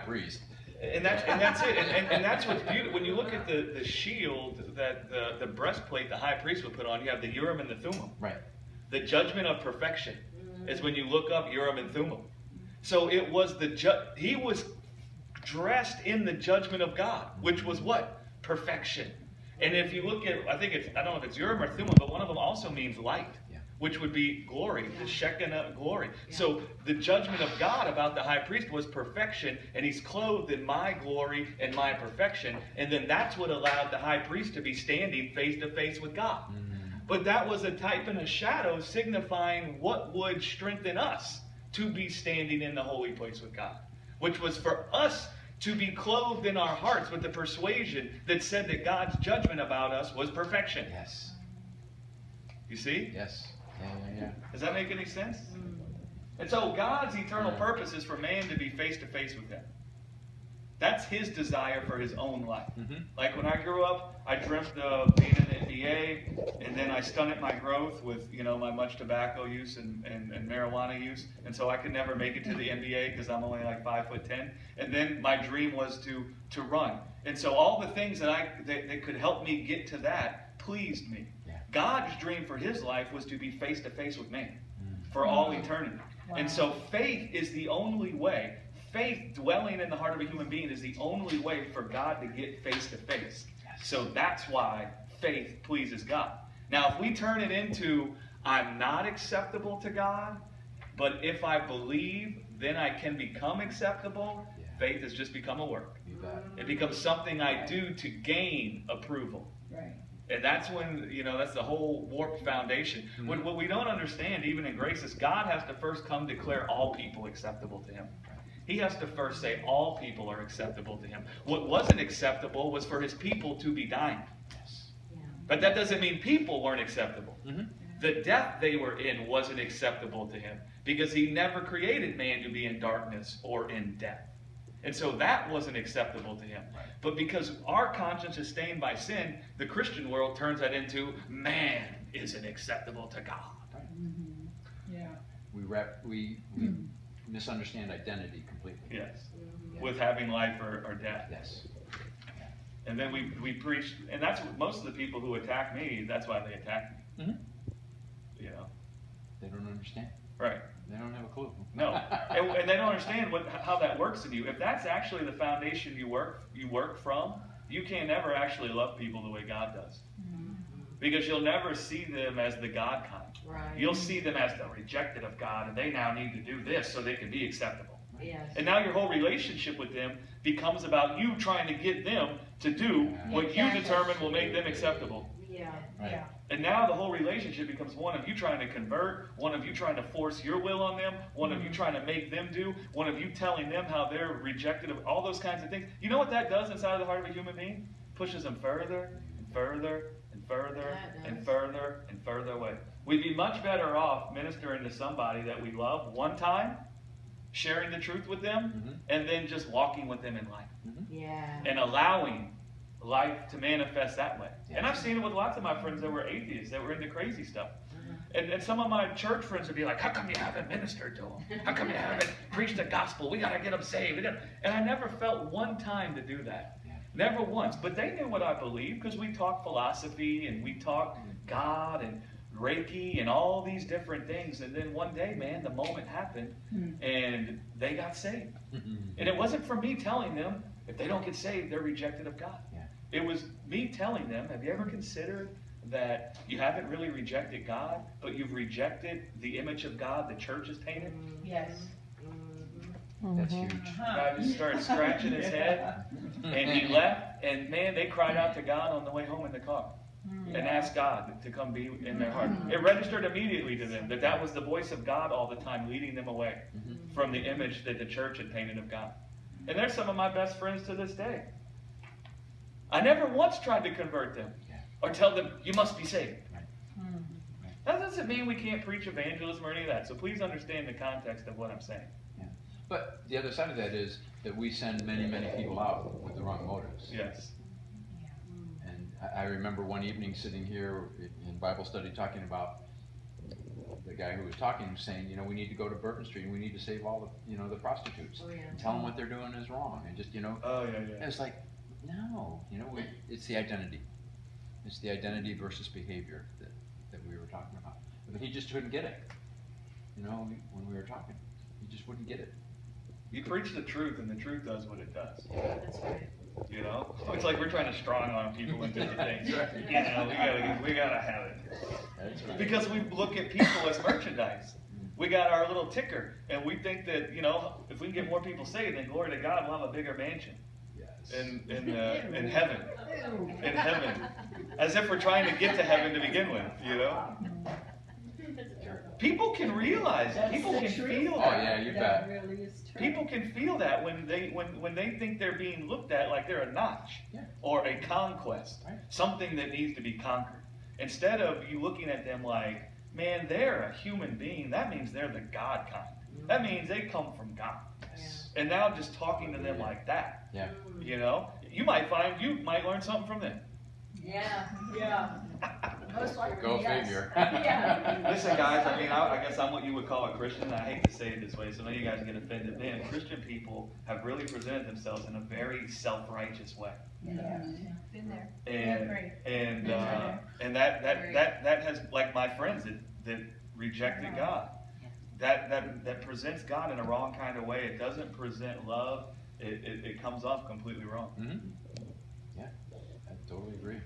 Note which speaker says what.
Speaker 1: priest.
Speaker 2: And that's it. And that's what's beautiful. When you look at the shield that the breastplate the high priest would put on, you have the Urim and the Thummim.
Speaker 1: Right.
Speaker 2: The judgment of perfection is when you look up Urim and Thummim. So it was he was dressed in the judgment of God, which was what? Perfection. And if you look at, I don't know if it's Urim or Thummim, but one of them also means light, which would be glory, the Shekinah glory. So the judgment of God about the high priest was perfection, and he's clothed in my glory and my perfection. And then that's what allowed the high priest to be standing face to face with God. But that was a type and a shadow signifying what would strengthen us to be standing in the holy place with God, which was for us to be clothed in our hearts with the persuasion that said that God's judgment about us was perfection.
Speaker 1: Yes.
Speaker 2: You see?
Speaker 1: Yes. Yeah.
Speaker 2: Does that make any sense? And so God's eternal purpose is for man to be face to face with him. That's his desire for his own life. Like when I grew up, I dreamt of being in the NBA, and then I stunted my growth with, my much tobacco use and marijuana use, and so I could never make it to the NBA because I'm only like 5'10". And then my dream was to run, and so all the things that could help me get to that pleased me. God's dream for his life was to be face to face with man for all eternity. And so faith is the only way. Faith dwelling in the heart of a human being is the only way for God to get face to face. So that's why faith pleases God. Now, if we turn it into, I'm not acceptable to God, but if I believe, then I can become acceptable, faith has just become a work. It becomes something I do to gain approval.
Speaker 3: Right.
Speaker 2: And that's when, that's the whole warped foundation. What we don't understand, even in grace, is God has to first come declare all people acceptable to him. He has to first say all people are acceptable to him. What wasn't acceptable was for his people to be dying. But that doesn't mean people weren't acceptable. The death they were in wasn't acceptable to him because he never created man to be in darkness or in death. And so that wasn't acceptable to him. But because our conscience is stained by sin, the Christian world turns that into man isn't acceptable to God.
Speaker 3: Yeah.
Speaker 1: We misunderstand identity completely.
Speaker 2: Yes. With having life or death.
Speaker 1: Yes.
Speaker 2: And then we preach, and that's what most of the people who attack me, that's why they attack me.
Speaker 1: They don't understand.
Speaker 2: Right.
Speaker 1: They don't have a clue.
Speaker 2: No. And they don't understand how that works in you. If that's actually the foundation you work from, you can never actually love people the way God does. Because you'll never see them as the God kind.
Speaker 4: Right.
Speaker 2: You'll see them as the rejected of God, and they now need to do this so they can be acceptable.
Speaker 4: Yes.
Speaker 2: And now your whole relationship with them becomes about you trying to get them to do what you determine will make them acceptable.
Speaker 4: Yeah.
Speaker 1: Right.
Speaker 3: Yeah.
Speaker 2: And now the whole relationship becomes one of you trying to convert, one of you trying to force your will on them, one of you trying to make them do, one of you telling them how they're rejected of all those kinds of things. You know what that does inside of the heart of a human being? Pushes them further and further and further and further and further away. We'd be much better off ministering to somebody that we love one time, sharing the truth with them, and then just walking with them in life.
Speaker 4: Yeah.
Speaker 2: And allowing life to manifest that way. And I've seen it with lots of my friends that were atheists, that were into crazy stuff. And some of my church friends would be like, how come you haven't ministered to them? How come you haven't preached the gospel? We got to get them saved. And I never felt one time to do that. Never once. But they knew what I believed because we talked philosophy and we talked God and Reiki and all these different things. And then one day, man, the moment happened and they got saved. And it wasn't for me telling them, if they don't get saved, they're rejected of God. It was me telling them, have you ever considered that you haven't really rejected God, but you've rejected the image of God the church has painted?
Speaker 3: Yes.
Speaker 1: That's huge.
Speaker 2: Guy just started scratching his head, and he left, and man, they cried out to God on the way home in the car and asked God to come be in their heart. It registered immediately to them that was the voice of God all the time leading them away from the image that the church had painted of God. And they're some of my best friends to this day. I never once tried to convert them or tell them, you must be saved. That doesn't mean we can't preach evangelism or any of that. So please understand the context of what I'm saying.
Speaker 1: But the other side of that is that we send many, many people out with the wrong motives.
Speaker 2: Yes.
Speaker 1: And I remember one evening sitting here in Bible study talking about the guy who was talking was saying, we need to go to Bourbon Street and we need to save all the, the prostitutes.
Speaker 3: Oh, yeah.
Speaker 1: And tell them what they're doing is wrong, and just,
Speaker 2: Oh, yeah,
Speaker 1: and
Speaker 2: yeah.
Speaker 1: it's like, no, it's the identity. It's the identity versus behavior that we were talking about. But he just couldn't get it. When we were talking, he just wouldn't get it.
Speaker 2: You preach the truth, and the truth does what it does.
Speaker 3: That's right.
Speaker 2: It's like we're trying to strong arm people into the things.
Speaker 1: Right.
Speaker 2: We gotta have it.
Speaker 1: That's right.
Speaker 2: Because we look at people as merchandise. We got our little ticker, and we think that if we can get more people saved, then glory to God, we'll have a bigger mansion
Speaker 1: Yes.
Speaker 2: in heaven. In heaven, as if we're trying to get to heaven to begin with. People can realize it. People can feel
Speaker 1: Oh
Speaker 2: that.
Speaker 1: yeah, you
Speaker 3: That
Speaker 1: bet.
Speaker 3: really is true.
Speaker 2: People can feel that when they think they're being looked at like they're a notch
Speaker 1: Yeah.
Speaker 2: or a conquest,
Speaker 1: Right.
Speaker 2: something that needs to be conquered. Instead of you looking at them like, man, they're a human being. That means they're the God kind. That means they come from God.
Speaker 1: Yes.
Speaker 2: And now just talking to them like that,
Speaker 1: Yeah.
Speaker 2: you might learn something from them.
Speaker 3: Yeah. Most likely,
Speaker 1: Go
Speaker 3: yes.
Speaker 1: figure.
Speaker 3: Yeah.
Speaker 2: Listen, guys, I guess I'm what you would call a Christian. I hate to say it this way, so many of you guys get offended. Man, Christian people have really presented themselves in a very self-righteous way.
Speaker 3: Yeah.
Speaker 4: Been there.
Speaker 2: And that has, like my friends that rejected God, that presents God in a wrong kind of way. It doesn't present love. It comes off completely wrong.
Speaker 1: Mm-hmm. Yeah, I totally agree.